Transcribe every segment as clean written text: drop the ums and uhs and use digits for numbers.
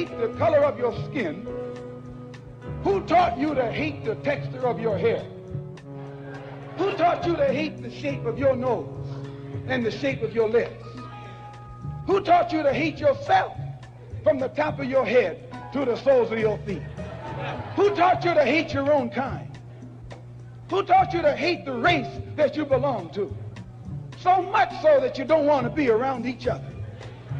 hate the color of your skin? Who taught you to hate the texture of your hair? Who taught you to hate the shape of your nose and the shape of your lips? Who taught you to hate yourself from the top of your head to the soles of your feet? Who taught you to hate your own kind? Who taught you to hate the race that you belong to? So much so that you don't want to be around each other.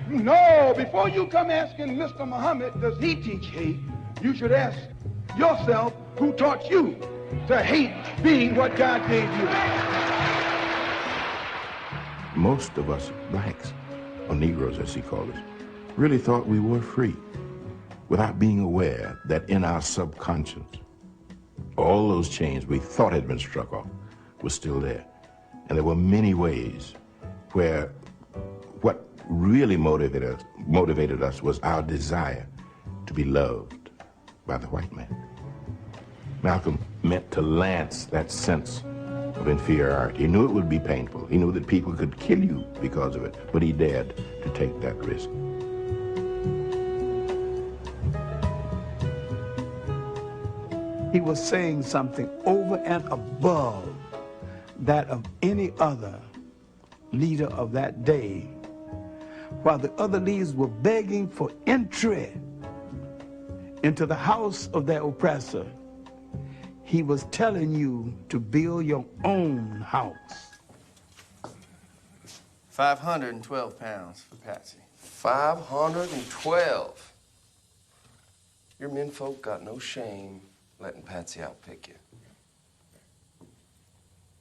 No, before you come asking Mr. Muhammad, does he teach hate? You should ask yourself, who taught you to hate being what God gave you? Most of us blacks, or Negroes as he called us, really thought we were free without being aware that in our subconscious, all those chains we thought had been struck off were still there. And there were many ways where what really motivated us was our desire to be loved by the white man. Malcolm meant to lance that sense of inferiority. He knew it would be painful. He knew that people could kill you because of it, but he dared to take that risk. He was saying something over and above that of any other leader of that day. While the other leaders were begging for entry into the house of their oppressor, he was telling you to build your own house. 512 pounds for Patsy. 512. Your menfolk got no shame letting Patsy outpick you.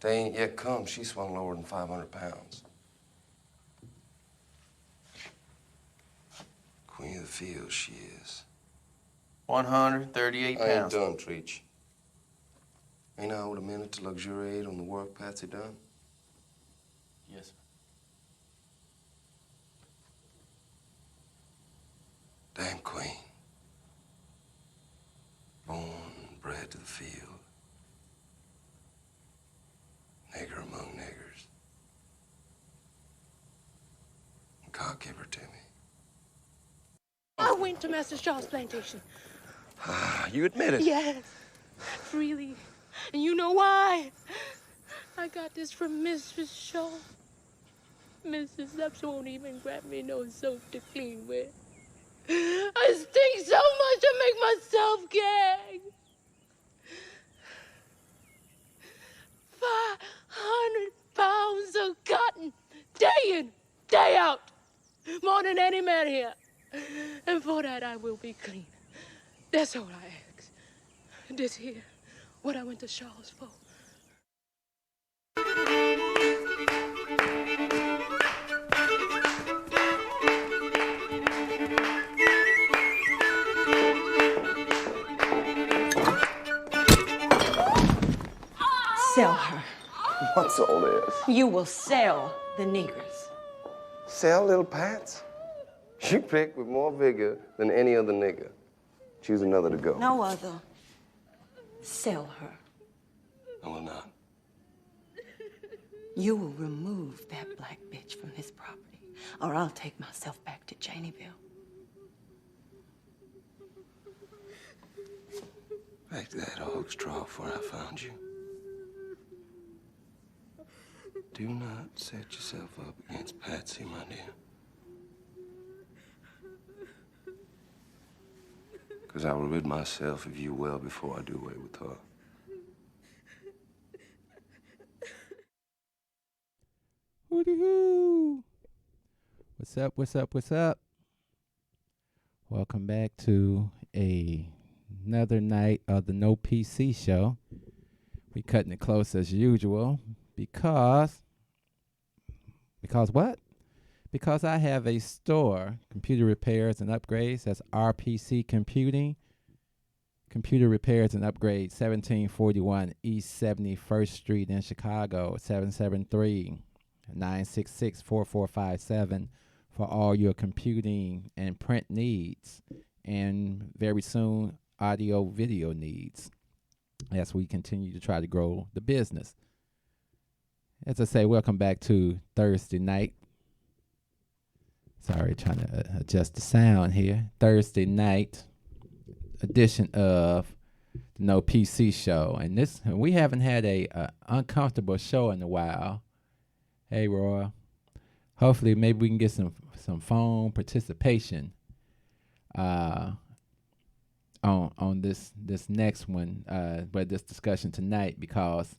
They ain't yet come, she swung lower than 500 pounds. Queen of the field, she is. 138 pounds. I ain't done, Treach. Ain't I owed a minute to luxuriate on the work Patsy done? Yes, sir. Damn queen. Born and bred to the field. Nigger among niggers. And God gave her to me. I went to Master Shaw's plantation. You admit it? Yes, freely. And you know why? I got this from Mrs. Shaw. Mrs. Upson won't even grab me no soap to clean with. I stink so much to make myself gag. 500 pounds of cotton, day in, day out. More than any man here. And for that I will be clean. That's all I ask. This here, what I went to Shaw's for. Sell her. What's all this? You will sell the niggers. Sell little Pats? You pick with more vigor than any other nigger. Choose another to go. No other. Sell her. I will not. You will remove that black bitch from this property, or I'll take myself back to Janieville. Back to that hog's trough where I found you. Do not set yourself up against Patsy, my dear. Because I will rid myself of you well before I do away with her. Hoo-dee-hoo. What's up, what's up, what's up? Welcome back to another night of the No PC show. We cutting it close as usual because what? Because I have a store, computer repairs and upgrades. That's RPC Computing. Computer repairs and upgrades, 1741 East 71st Street in Chicago, 773-966-4457 for all your computing and print needs, and very soon audio video needs as we continue to try to grow the business. As I say, welcome back to Thursday night. Sorry, trying to adjust the sound here. Thursday night edition of the No PC Show, and we haven't had a uncomfortable show in a while. Hey, Roy. Hopefully, maybe we can get some phone participation on this next one, but this discussion tonight, because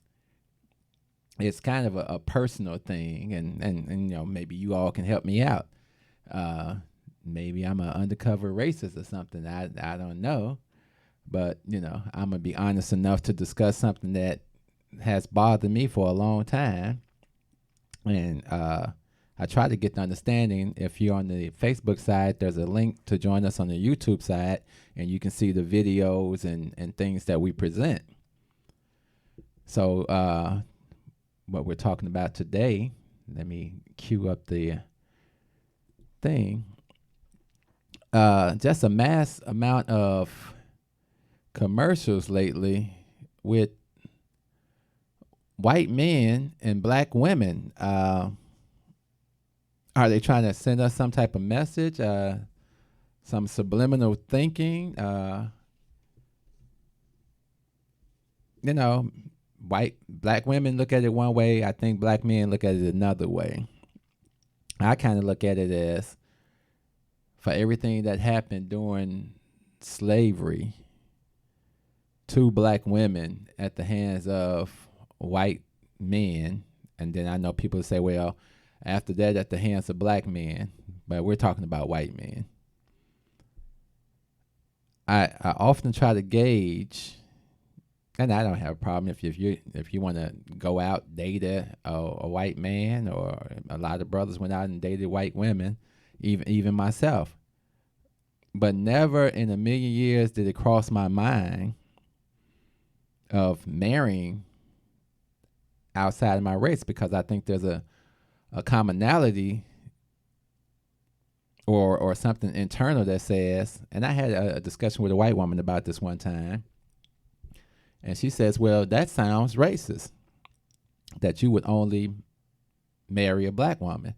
it's kind of a personal thing, and maybe you all can help me out. Maybe I'm an undercover racist or something. I don't know, but I'm gonna be honest enough to discuss something that has bothered me for a long time, and I try to get the understanding. If you're on the Facebook side, there's a link to join us on the YouTube side, and you can see the videos and things that we present. So what we're talking about today, let me cue up the thing. Just a mass amount of commercials lately with white men and black women. Are they trying to send us some type of message? Some subliminal thinking? Black women look at it one way. I think black men look at it another way. I kind of look at it as, for everything that happened during slavery to black women at the hands of white men, and then I know people say, well, after that, at the hands of black men, but we're talking about white men. I often try to gauge, and I don't have a problem if you want to go out, date a white man, or a lot of brothers went out and dated white women, even myself. But never in a million years did it cross my mind of marrying outside of my race, because I think there's a commonality or something internal that says, and I had a discussion with a white woman about this one time, and she says, well, that sounds racist, that you would only marry a black woman.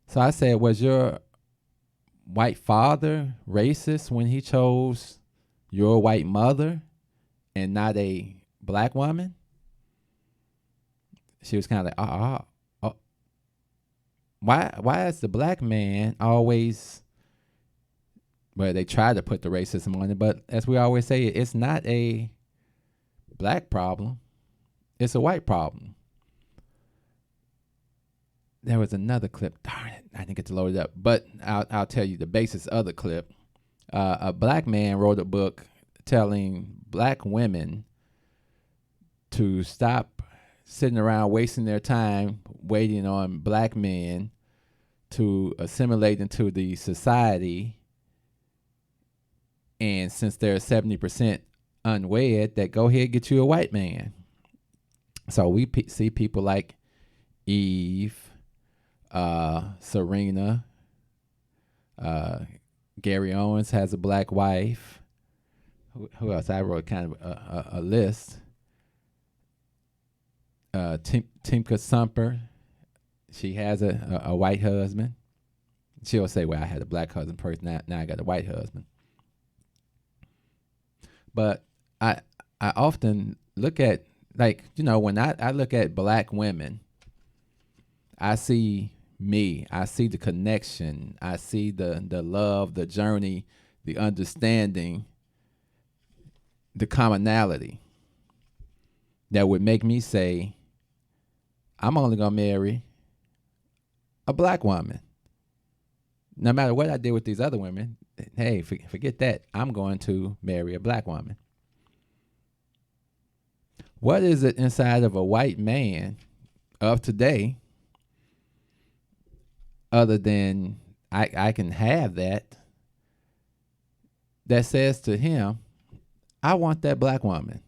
So I said, was your white father racist when he chose your white mother and not a black woman? She was kind of like, why is the black man always, well, they try to put the racism on it, but as we always say, it's not a black problem, it's a white problem. There was another clip, darn it, I didn't get to load it up, but I'll tell you the basis of the clip. A black man wrote a book telling black women to stop sitting around wasting their time waiting on black men to assimilate into the society. And since they're 70% unwed, that go ahead and get you a white man. So we see people like Eve, Serena, Gary Owens has a black wife. Who else? I wrote kind of a list. Timka Sumper, she has a white husband. She'll say, well, I had a black husband first, now I got a white husband. But I often look at, when I look at black women, I see me, I see the connection, I see the love, the journey, the understanding, the commonality that would make me say, I'm only going to marry a black woman. No matter what I did with these other women, hey, forget that. I'm going to marry a black woman. What is it inside of a white man of today, other than I can have that says to him, I want that black woman.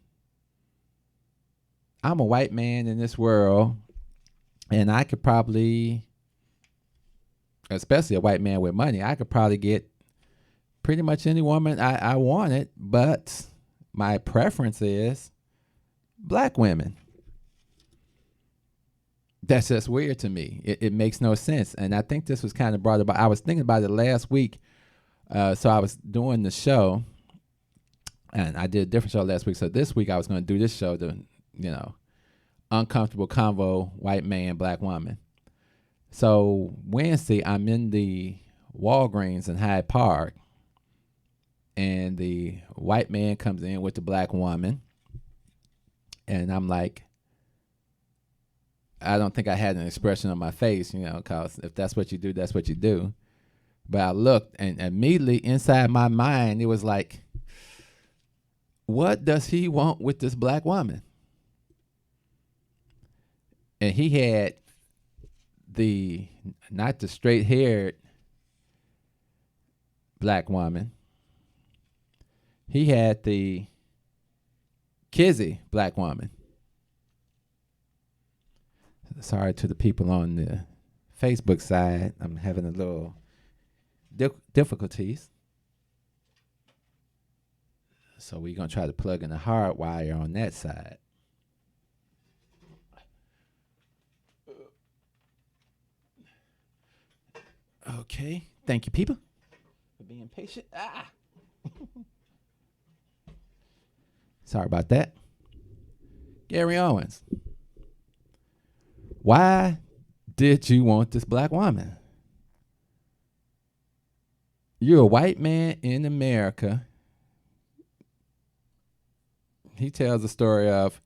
I'm a white man in this world, and I could probably, especially a white man with money, I could probably get pretty much any woman I wanted, but my preference is black women. That's just weird to me. It makes no sense. And I think this was kind of brought about. I was thinking about it last week. So I was doing the show, and I did a different show last week. So this week I was going to do this show, Uncomfortable Convo, White Man, Black Woman. So Wednesday, I'm in the Walgreens in Hyde Park, and the white man comes in with the black woman, and I'm like, I don't think I had an expression on my face, because if that's what you do, that's what you do. But I looked, and immediately inside my mind, it was like, what does he want with this black woman? And he had not the straight-haired black woman. He had the kizzy black woman. Sorry to the people on the Facebook side. I'm having a little difficulties. So we're going to try to plug in a hard wire on that side. Okay. Thank you, people, for being patient. Sorry about that. Gary Owens. Why did you want this black woman? You're a white man in America. He tells the story of,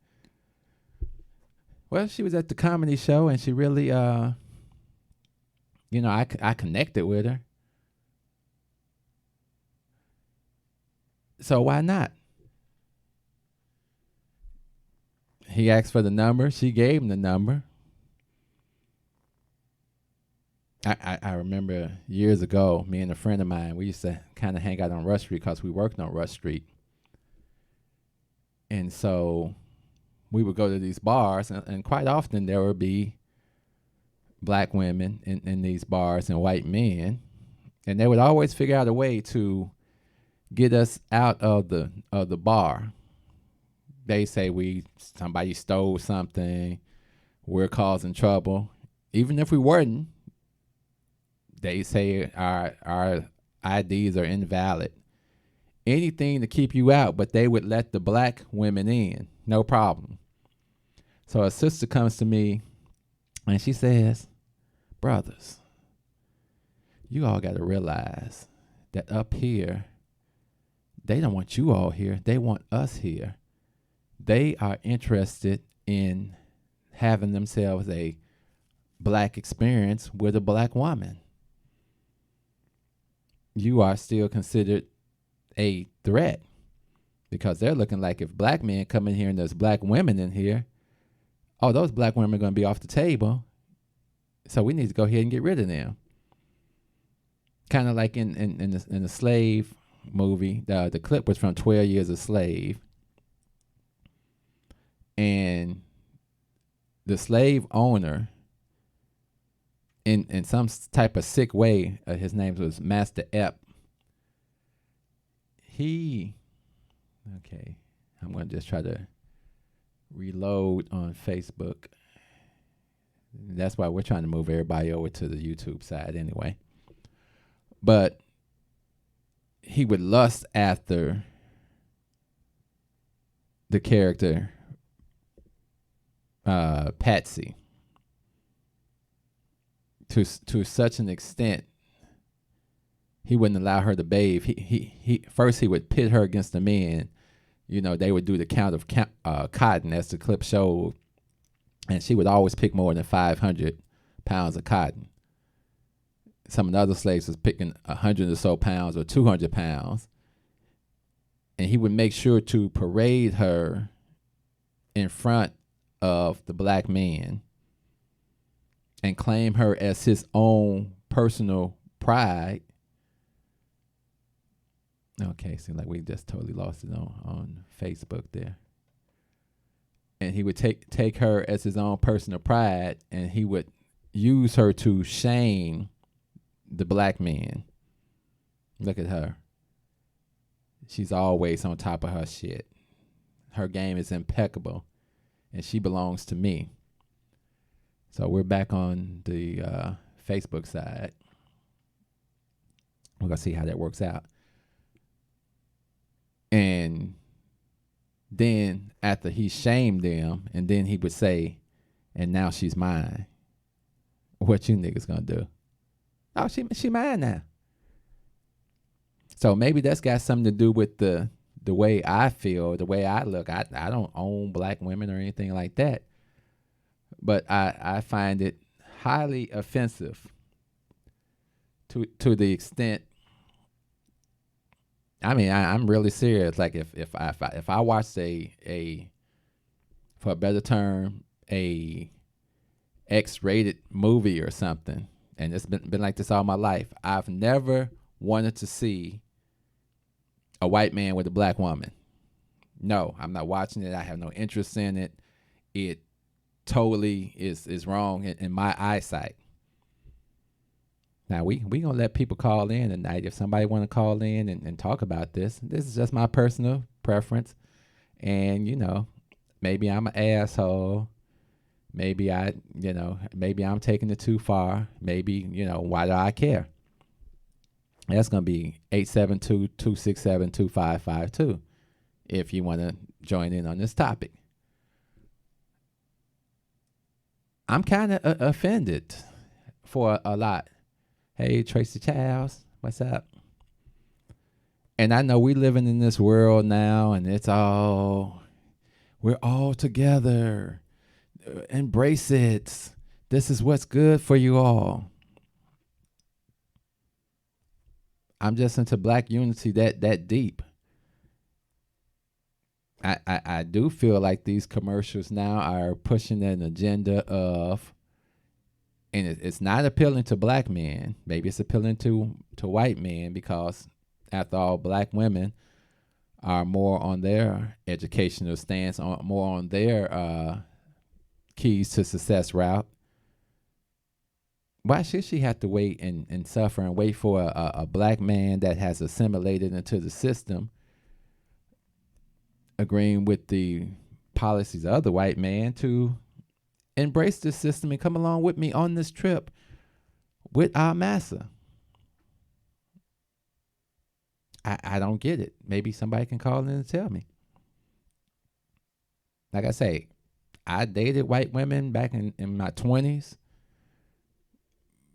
well, she was at the comedy show and she really, I connected with her. So why not? He asked for the number. She gave him the number. I remember years ago, me and a friend of mine, we used to kind of hang out on Rush Street because we worked on Rush Street. And so we would go to these bars, and quite often there would be black women in these bars and white men. And they would always figure out a way to get us out of the bar. They say somebody stole something, we're causing trouble. Even if we weren't, they say our IDs are invalid. Anything to keep you out, but they would let the black women in, no problem. So a sister comes to me and she says, brothers, you all got to realize that up here, they don't want you all here. They want us here. They are interested in having themselves a black experience with a black woman. You are still considered a threat because they're looking like if black men come in here and there's black women in here, those black women are going to be off the table. So we need to go ahead and get rid of them. Kind of like in the slave movie, the clip was from 12 Years a Slave. And the slave owner, in some type of sick way, his name was Master Ep. I'm going to just try to reload on Facebook. That's why we're trying to move everybody over to the YouTube side anyway. But he would lust after the character Patsy to such an extent he wouldn't allow her to bathe. He first he would pit her against the men. They would do the count of cotton, as the clip showed, and she would always pick more than 500 pounds of cotton. Some of the other slaves was picking 100 or so pounds or 200 pounds, and he would make sure to parade her in front of the black man and claim her as his own personal pride. Okay, seems like we just totally lost it on Facebook there. And he would take her as his own personal pride, and he would use her to shame the black man. Look at her. She's always on top of her shit. Her game is impeccable, and she belongs to me. So we're back on the Facebook side. We're going to see how that works out. And then after he shamed them, and then he would say, and now she's mine. What you niggas going to do? Oh, she mine now. So maybe that's got something to do with the way I feel, the way I look. I don't own black women or anything like that. But I find it highly offensive to the extent. I mean, I'm really serious. Like if I watched a for a better term, a X-rated movie or something, and it's been like this all my life, I've never wanted to see a white man with a black woman. No, I'm not watching it. I have no interest in it. It totally is wrong in my eyesight. Now we gonna let people call in tonight. If somebody want to call in and talk about this is just my personal preference. And maybe I'm an asshole. Maybe maybe I'm taking it too far. Maybe why do I care? That's gonna be 872-267-2552 if you want to join in on this topic. I'm kind of offended for a lot. Hey, Tracy Childs, what's up? And I know we living in this world now, and we're all together. Embrace it. This is what's good for you all. I'm just into black unity that deep. I do feel like these commercials now are pushing an agenda of, and it's not appealing to black men. Maybe it's appealing to white men because, after all, black women are more on their educational stance, more on their keys to success route. Why should she have to wait and suffer and wait for a black man that has assimilated into the system, agreeing with the policies of the white man, to embrace this system and come along with me on this trip with our massa? I don't get it. Maybe somebody can call in and tell me. Like I say, I dated white women back in my 20s,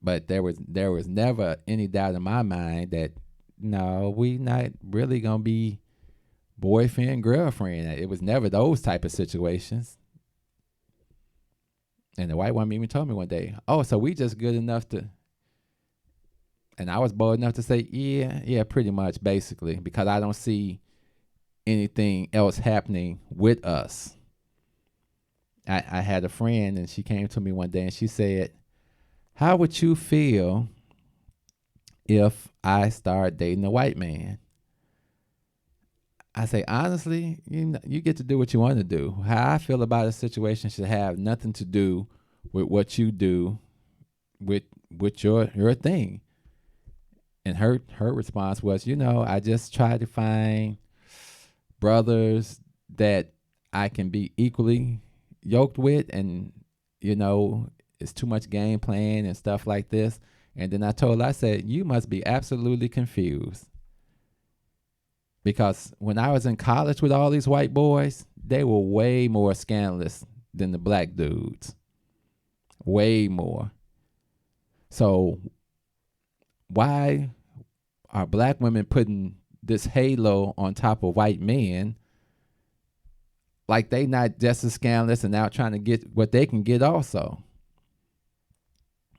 but there was never any doubt in my mind that no, we not really gonna be boyfriend, girlfriend. It was never those type of situations. And the white woman even told me one day, oh, so we just good enough to, and I was bold enough to say, yeah, pretty much, basically, because I don't see anything else happening with us. I had a friend, and she came to me one day, and she said, how would you feel if I start dating a white man? I say, honestly, you get to do what you want to do. How I feel about a situation should have nothing to do with what you do with your thing. And her response was, I just try to find brothers that I can be equally yoked with, and it's too much game playing and stuff like this. And then I said, you must be absolutely confused. Because when I was in college with all these white boys, they were way more scandalous than the black dudes. Way more. So why are black women putting this halo on top of white men like they not just as scandalous and out trying to get what they can get also?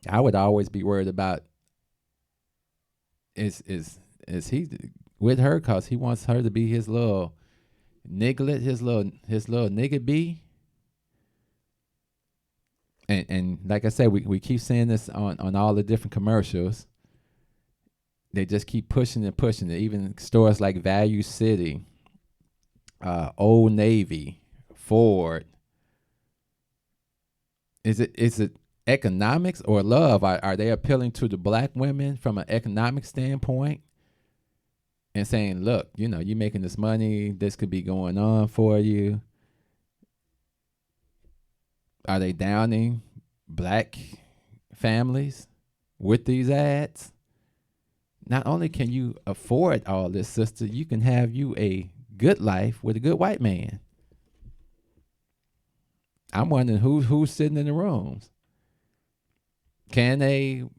I would always be worried about, is he with her because he wants her to be his little niglet, his little nigga bee. And like I said, we keep saying this on all the different commercials. They just keep pushing and pushing it. Even stores like Value City, Old Navy, Ford. Is it economics or love? Are they appealing to the black women from an economic standpoint and saying, look, you're making this money, this could be going on for you? Are they downing black families with these ads. Not only can you afford all this, sister, you can have you a good life with a good white man. I'm wondering who's sitting in the rooms. Can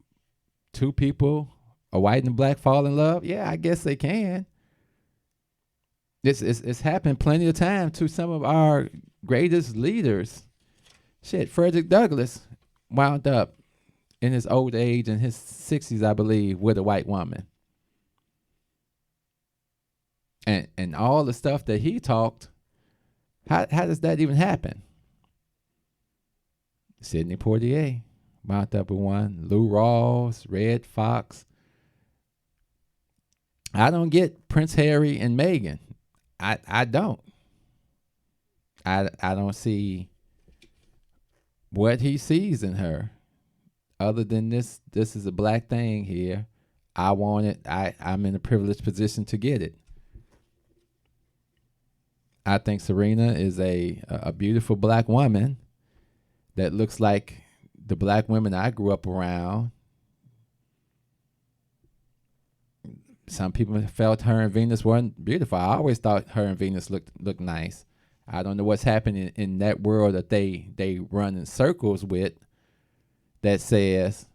two people, a white and a black, fall in love? Yeah, I guess they can. It's happened plenty of times to some of our greatest leaders. Shit, Frederick Douglass wound up in his old age, in his 60s, I believe, with a white woman. And all the stuff that he talked, how does that even happen? Sidney Poitier wound up with one. Lou Rawls, Red Fox. I don't get Prince Harry and Meghan. I don't. I don't see what he sees in her, other than this is a black thing here. I want it. I'm in a privileged position to get it. I think Serena is a beautiful black woman that looks like the black women I grew up around. Some people felt her and Venus weren't beautiful. I always thought her and Venus looked nice. I don't know what's happening in that world that they run in circles with, that says,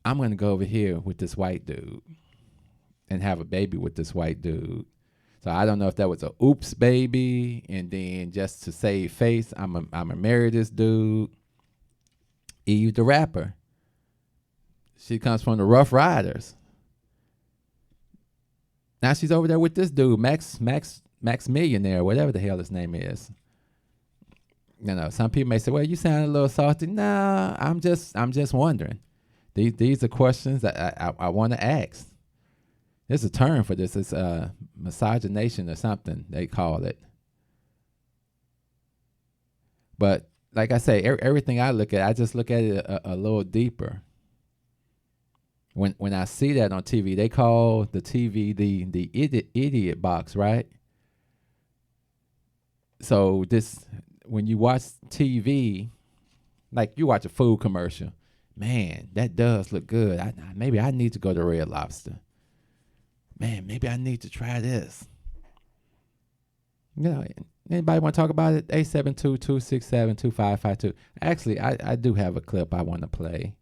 I'm going to go over here with this white dude and have a baby with this white dude. So I don't know if that was a oops baby, and then just to save face, I'm a marry this dude. Eve the rapper, she comes from the Rough Riders. Now she's over there with this dude, Max Millionaire, whatever the hell his name is. You know, some people may say, "Well, you sound a little salty." Nah, I'm just wondering. These are questions that I want to ask. There's a term for this. It's misogynation or something they call it. But like I say, everything I look at, I just look at it a little deeper. When I see that on TV, they call the TV the idiot box, right? So when you watch TV, like you watch a food commercial, man, that does look good. Maybe I need to go to Red Lobster. Man, maybe I need to try this. You know, anybody want to talk about it? 872-267-2552. Actually, I do have a clip I want to play.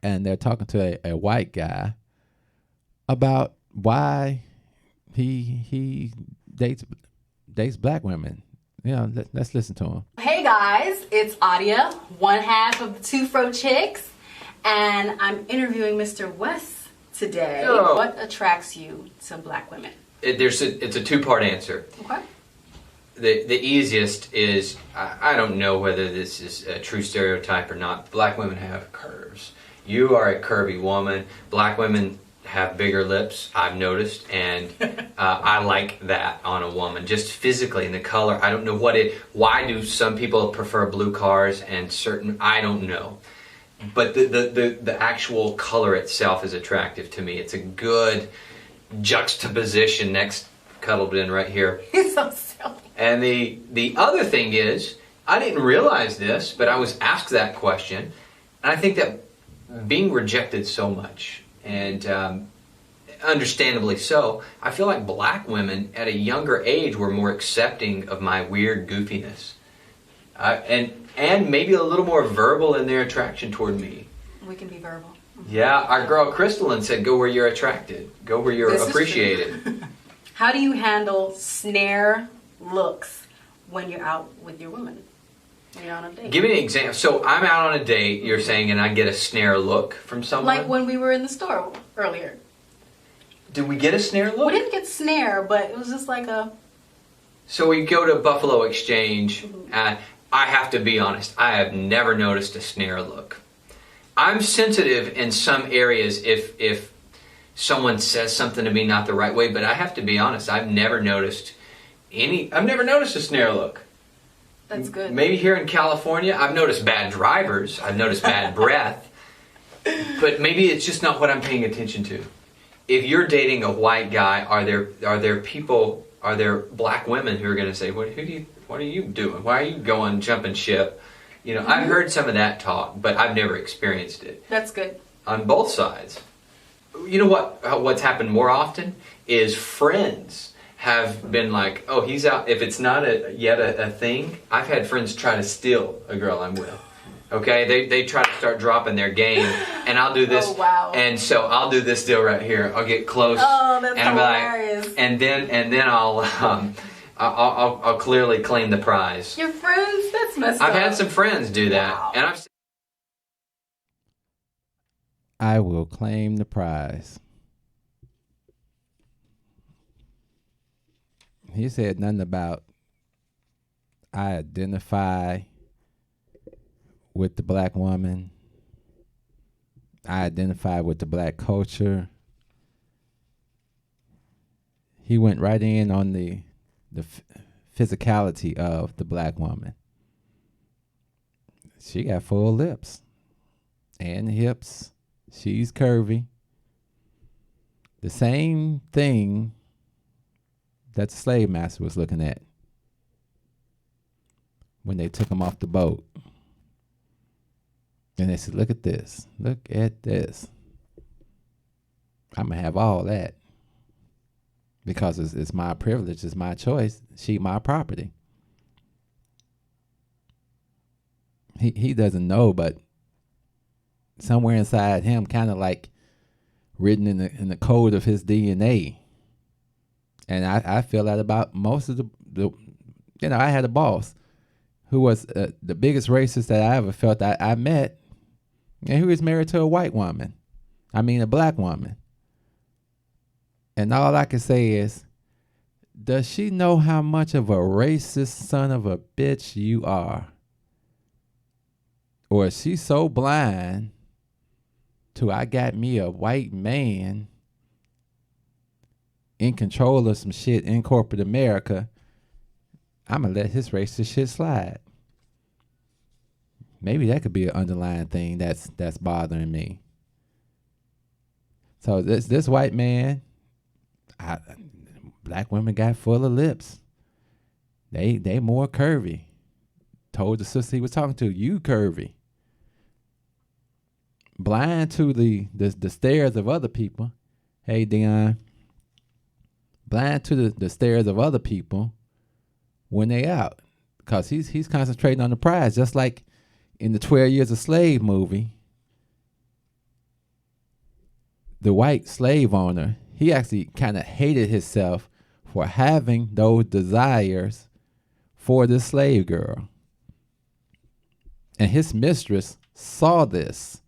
And they're talking to a white guy about why he dates black women. You know, let's listen to him. Hey guys, it's Adia, one half of the Two Fro Chicks, and I'm interviewing Mr. West today. Oh. What attracts you to black women? It's a two-part answer. Okay. The easiest is, I don't know whether this is a true stereotype or not. Black women have curves. You are a curvy woman. Black women have bigger lips, I've noticed, and I like that on a woman, just physically, and the color. I don't know why do some people prefer blue cars and certain, I don't know. But the actual color itself is attractive to me. It's a good juxtaposition next cuddled in right here. It's so silly. And the other thing is, I didn't realize this, but I was asked that question, and I think that being rejected so much, and understandably so, I feel like black women at a younger age were more accepting of my weird goofiness, and maybe a little more verbal in their attraction toward me. We can be verbal. Yeah, our girl Crystalline said, "Go where you're attracted. Go where you're appreciated." How do you handle snare looks when you're out with your woman? When you're on a date? Give me an example. So I'm out on a date, you're saying, and I get a snare look from someone? Like when we were in the store earlier. Did we get a snare look? We didn't get snare, but it was just like a... So we go to Buffalo Exchange, and I have to be honest, I have never noticed a snare look. I'm sensitive in some areas if someone says something to me not the right way, but I have to be honest, I've never noticed a snare look. That's good. Maybe here in California, I've noticed bad drivers, I've noticed bad breath, but maybe it's just not what I'm paying attention to. If you're dating a white guy, are there black women who are going to say, what are you doing? Why are you jumping ship? You know, I've heard some of that talk, but I've never experienced it. That's good. On both sides. You know what's happened more often is friends have been like, oh, he's out. If it's not yet a thing, I've had friends try to steal a girl I'm with. Okay, they try to start dropping their game, and I'll do this. Oh, wow. And so I'll do this deal right here. I'll get close. Oh, that's and hilarious. Like, and then I'll clearly claim the prize. Your friends? That's messed up. I've had some friends do that, Wow. and I will claim the prize. He said nothing about I identify with the black woman. I identify with the black culture. He went right in on the physicality of the black woman. She got full lips and hips. She's curvy. The same thing that the slave master was looking at when they took him off the boat. And they said, look at this. Look at this. I'm going to have all that. Because it's my privilege. It's my choice. She my property. He doesn't know, but somewhere inside him, kind of like written in the code of his DNA. And I feel that about most of the you know, I had a boss who was the biggest racist that I ever felt I met. And he was married to a white woman. I mean, a black woman. And all I can say is, does she know how much of a racist son of a bitch you are? Or is she so blind to I got me a white man in control of some shit in corporate America, I'm going to let his racist shit slide. Maybe that could be an underlying thing that's bothering me. So this white man, black women got full of lips. They more curvy. Told the sister he was talking to, you curvy. Blind to the stares of other people. Hey, Dion. Blind to the stares of other people when they out. Because he's concentrating on the prize. Just like in the 12 Years a Slave movie, the white slave owner, he actually kind of hated himself for having those desires for this slave girl. And his mistress saw this.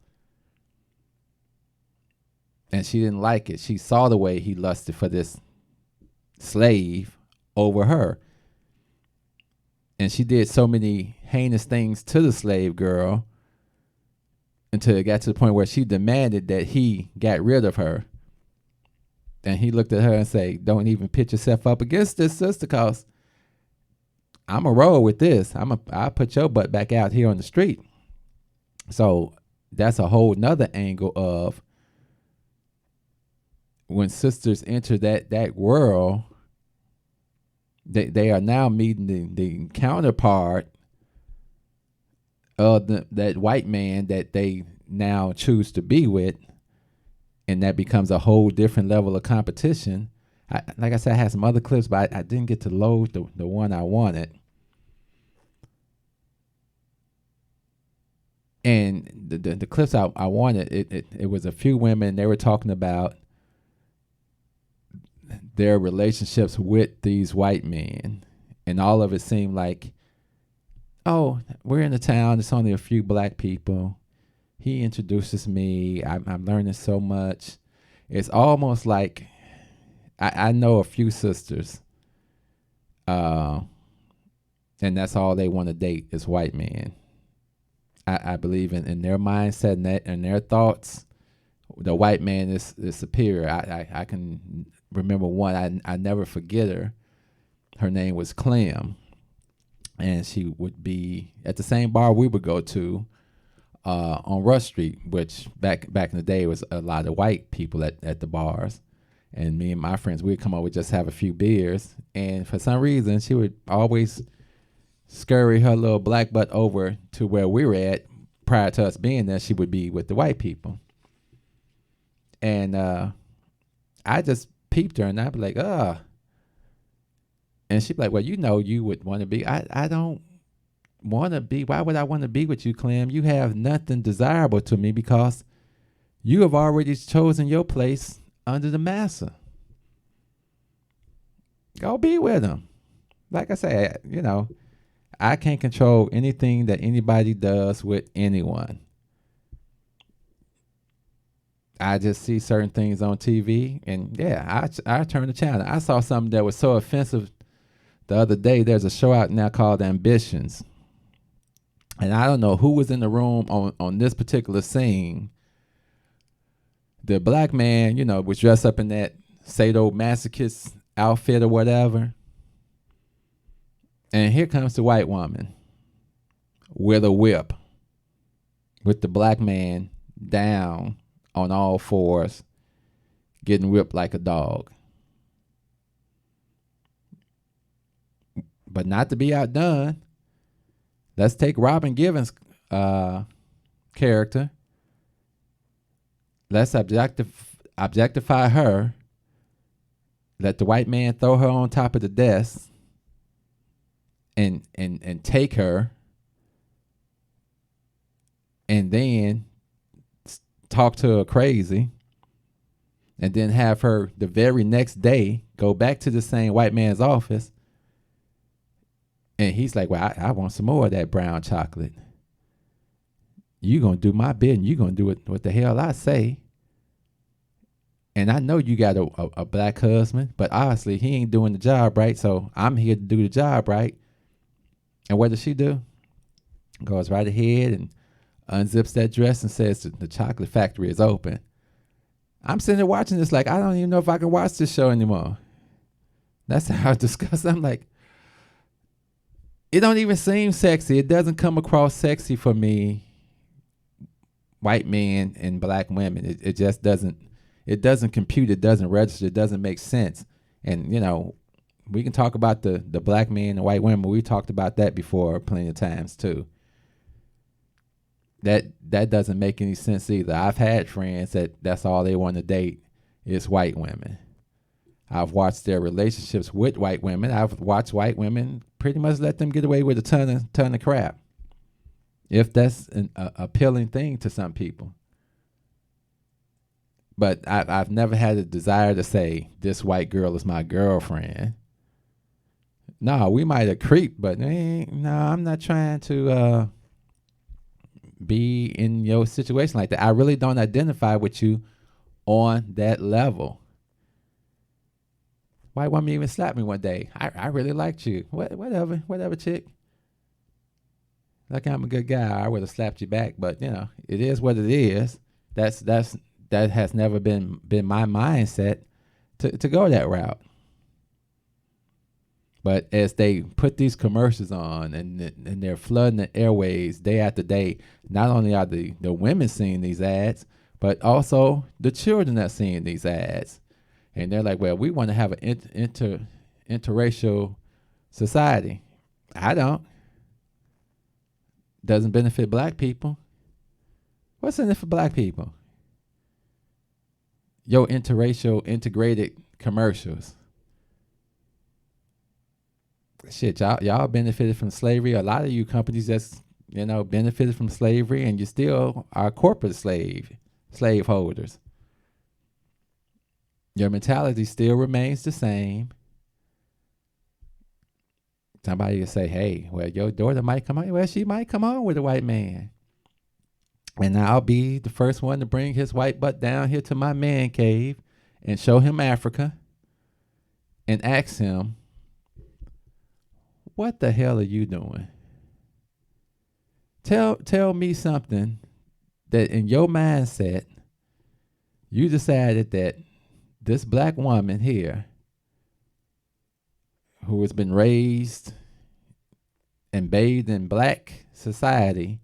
And she didn't like it. She saw the way he lusted for this slave over her. And she did so many heinous things to the slave girl until it got to the point where she demanded that he got rid of her. And he looked at her and said, don't even pit yourself up against this, sister, because I'm a roll with this. I'll put your butt back out here on the street. So that's a whole nother angle of when sisters enter that world, they are now meeting the counterpart of that white man that they now choose to be with, and that becomes a whole different level of competition. Like I said, I had some other clips, but I didn't get to load the one I wanted. And the clips I wanted, it was a few women. They were talking about their relationships with these white men, and all of it seemed like, oh, we're in the town, it's only a few black people, he introduces me, I'm learning so much. It's almost like I know a few sisters, and that's all they want to date is white men. I believe in their mindset and their thoughts, the white man is superior. I can remember one, I never forget her. Her name was Clem. And she would be at the same bar we would go to on Rush Street, which back in the day was a lot of white people at the bars. And me and my friends, we'd come over, just have a few beers. And for some reason, she would always scurry her little black butt over to where we were at prior to us being there, she would be with the white people. And I just peeped her and I'd be like, and she'd be like, well, you would want to be. I don't want to be. Why would I want to be with you, Clem? You have nothing desirable to me because you have already chosen your place under the master. Go be with him. Like I say, I can't control anything that anybody does with anyone. I just see certain things on TV, and I turn the channel. I saw something that was so offensive the other day. There's a show out now called Ambitions, and I don't know who was in the room on this particular scene. The black man, was dressed up in that sadomasochist outfit or whatever, and here comes the white woman with a whip, with the black man down on all fours, getting whipped like a dog. But not to be outdone, let's take Robin Givens' character. Let's objectify her. Let the white man throw her on top of the desk and take her, and then talk to her crazy, and then have her the very next day go back to the same white man's office, and he's like, well, I want some more of that brown chocolate. You gonna do my bid, and you gonna do what the hell I say. And I know you got a black husband, but obviously he ain't doing the job right, so I'm here to do the job right. And what does she do? Goes right ahead and unzips that dress and says the chocolate factory is open. I'm sitting there watching this like, I don't even know if I can watch this show anymore. That's how disgusting. I'm like, it don't even seem sexy. It doesn't come across sexy for me, white men and black women. It just doesn't. It doesn't compute. It doesn't register. It doesn't make sense. And, we can talk about the black men and white women. We talked about that before plenty of times too. That doesn't make any sense either. I've had friends that's all they want to date is white women. I've watched their relationships with white women. I've watched white women pretty much let them get away with a ton of crap, if that's an appealing thing to some people. But I've never had a desire to say, this white girl is my girlfriend. No, we might have creeped, but no, I'm not trying to be in your situation like that. I really don't identify with you on that level. White woman even slapped me one day. I really liked you. Whatever, chick. Like I'm a good guy, I would have slapped you back, but it is what it is. That has never been my mindset to go that route. But as they put these commercials on and they're flooding the airways day after day, not only are the women seeing these ads, but also the children are seeing these ads. And they're like, well, we want to have an interracial society. I don't. Doesn't benefit black people. What's in it for black people? Your interracial integrated commercials. Shit, y'all benefited from slavery. A lot of you companies just, benefited from slavery, and you still are corporate slave holders. Your mentality still remains the same. Somebody will say, hey, well, your daughter might come on. Well, she might come on with a white man. And I'll be the first one to bring his white butt down here to my man cave and show him Africa and ask him, what the hell are you doing? Tell me something that in your mindset, you decided that this black woman here, who has been raised and bathed in black society,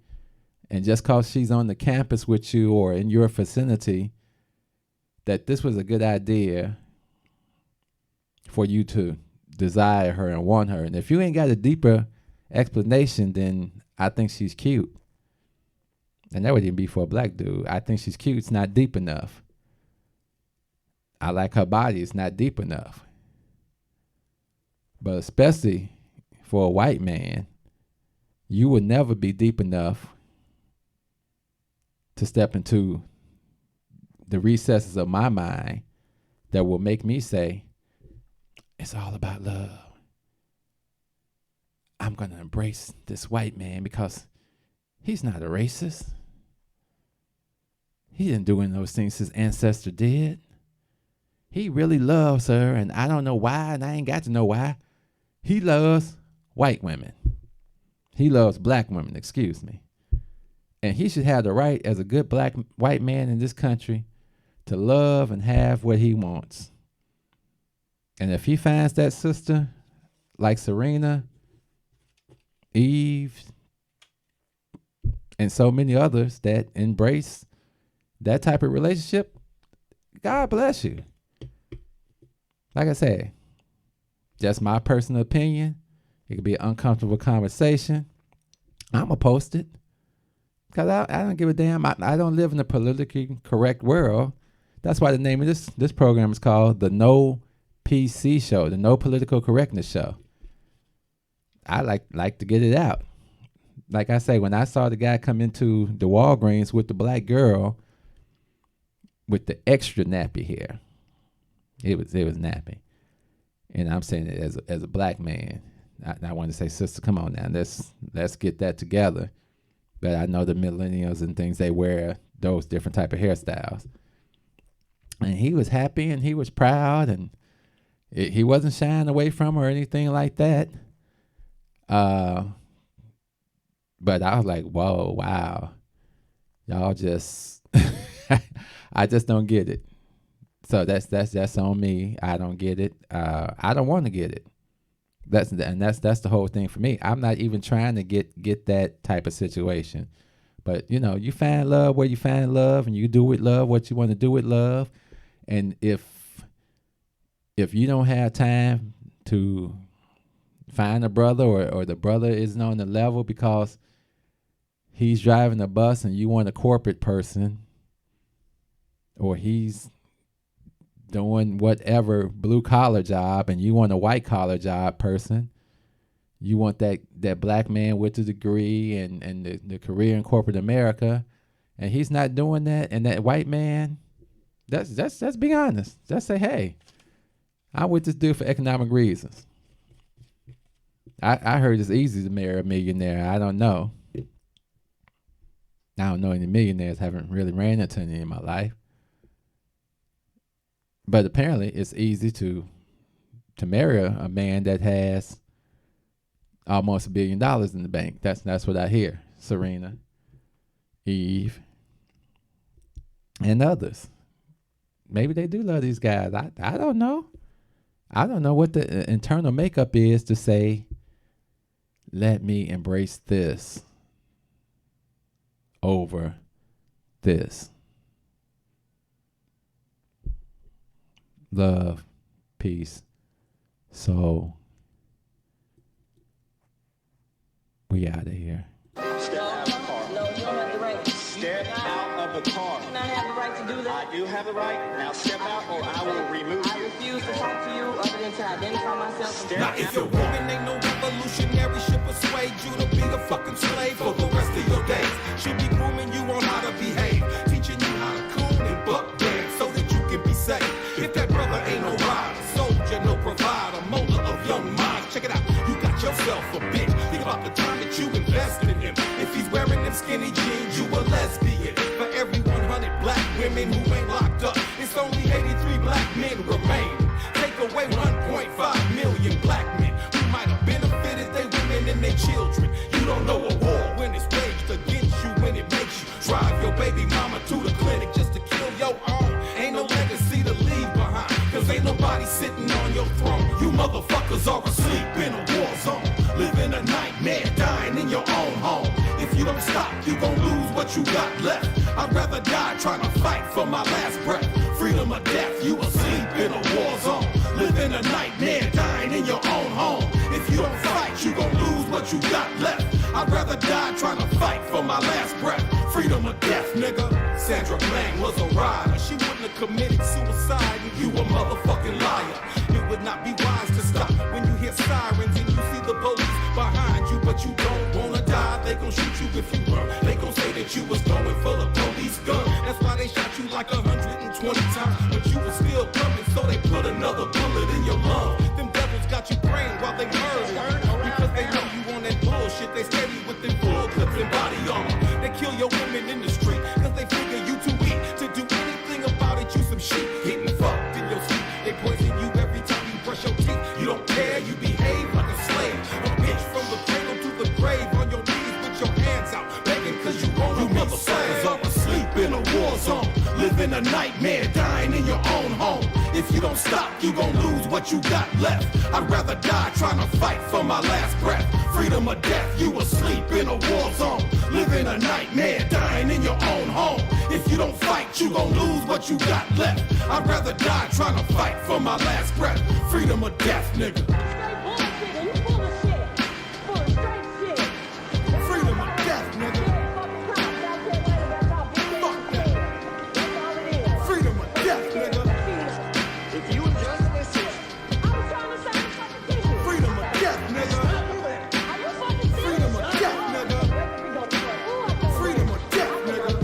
and just because she's on the campus with you or in your vicinity, that this was a good idea for you to desire her and want her. And if you ain't got a deeper explanation, then I think she's cute. And that would even be for a black dude. I think she's cute. It's not deep enough. I like her body. It's not deep enough. But especially for a white man, you would never be deep enough to step into the recesses of my mind that will make me say, it's all about love. I'm going to embrace this white man because he's not a racist. He didn't do any of those things his ancestor did. He really loves her, and I don't know why, and I ain't got to know why. He loves white women. He loves black women, excuse me. And he should have the right, as a good white man in this country, to love and have what he wants. And if he finds that sister like Serena, Eve, and so many others that embrace that type of relationship, God bless you. Like I said, just my personal opinion. It could be an uncomfortable conversation. I'm going to post it. Because I don't give a damn. I don't live in a politically correct world. That's why the name of this program is called the No PC Show, the No Political Correctness Show. I like to get it out. Like I say, when I saw the guy come into the Walgreens with the black girl with the extra nappy hair, it was nappy. And I'm saying it as a black man. I wanted to say, sister, come on now, let's get that together. But I know the millennials and things, they wear those different type of hairstyles. And he was happy and he was proud, and he wasn't shying away from her or anything like that. But I was like, whoa, wow. Y'all just, I just don't get it. So that's on me. I don't get it. I don't want to get it. That's the whole thing for me. I'm not even trying to get that type of situation. But you find love where you find love, and you do with love what you want to do with love. And if you don't have time to find a brother, or the brother isn't on the level because he's driving a bus and you want a corporate person, or he's doing whatever blue collar job and you want a white collar job person, you want that black man with the degree and the career in corporate America, and he's not doing that, and that white man, let's be honest. Just say, hey, I'm with this dude for economic reasons. I heard it's easy to marry a millionaire. I don't know. I don't know any millionaires. Haven't really ran into any in my life. But apparently it's easy to marry a man that has almost $1 billion in the bank. That's what I hear. Serena, Eve, and others. Maybe they do love these guys. I don't know. I don't know what the internal makeup is to say, let me embrace this over this. Love, peace, soul. We out of here. Step out of the car. No, you don't have the right. Step out of the car. Do not have the right to do that. I do have the right. Now step out or I will remove you. I refuse to talk to you other than to identify myself. Now if your woman ain't no revolutionary, she'll persuade you to be a fucking slave for the rest of your days. She'll be grooming you on how to behave, teaching you how to cool and buck dance so that you can be safe. If that brother ain't no rider, soldier, no provider, molder of young minds, check it out, you got yourself a bitch. Think about the time that you invested in him. If he's wearing them skinny jeans, you a lesbian. For every 100 black women who ain't locked up, it's only 83 black men remain. Take away 1.5 million black men who might have benefited their women and their children. You don't know a war when it's waged against you, when it makes you drive your baby mama to the clinic just to kill your own. Ain't no legacy to leave behind, cause ain't nobody sitting on your throne. You motherfuckers are asleep in a war zone, living a nightmare, dying in your own home. If you don't stop, you gon' lose what you got left. I'd rather die trying to fight for my last breath. Freedom or death, you asleep in a war zone, living a nightmare, dying in your own home. If you don't fight, you gon' lose what you you got left. I'd rather die trying to fight for my last breath. Freedom or death, nigga. Sandra Bland was a rider. She wouldn't have committed suicide, and you a motherfucking liar. It would not be wise to stop when you hear sirens and you see the police behind you, but you don't wanna die. They gon' shoot you if you run. They gon' say that you was going for the police gun. That's why they shot you like 120 times, but you was still coming, so they put another bullet in your lung. Them devils got you praying while they murder, because they know you on that bullshit. They steady with them full clips and body armor. They kill your women in the street, cause they figure you too weak to do anything about it. You some shit, getting fucked in your sleep. They poison you every time you brush your teeth. You don't care, you behave like a slave. A bitch from the cradle to the grave, on your knees with your hands out, begging cause you won't. You motherfuckers are asleep in a war zone, living a nightmare, dying in your own home. If you don't stop, you gon' lose what you got left. I'd rather die trying to fight for my last breath. Freedom or death, you asleep in a war zone, living a nightmare, dying in your own home. If you don't fight, you gon' lose what you got left. I'd rather die trying to fight for my last breath. Freedom or death, nigga. Freedom or death, nigga. Fuck that. Freedom or death, nigga. If you just listen. Freedom or death, nigga. Freedom or death, nigga. Freedom or death, nigga.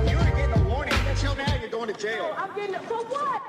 You ain't getting a warning. Until now, you're going to jail. I'm getting it for what?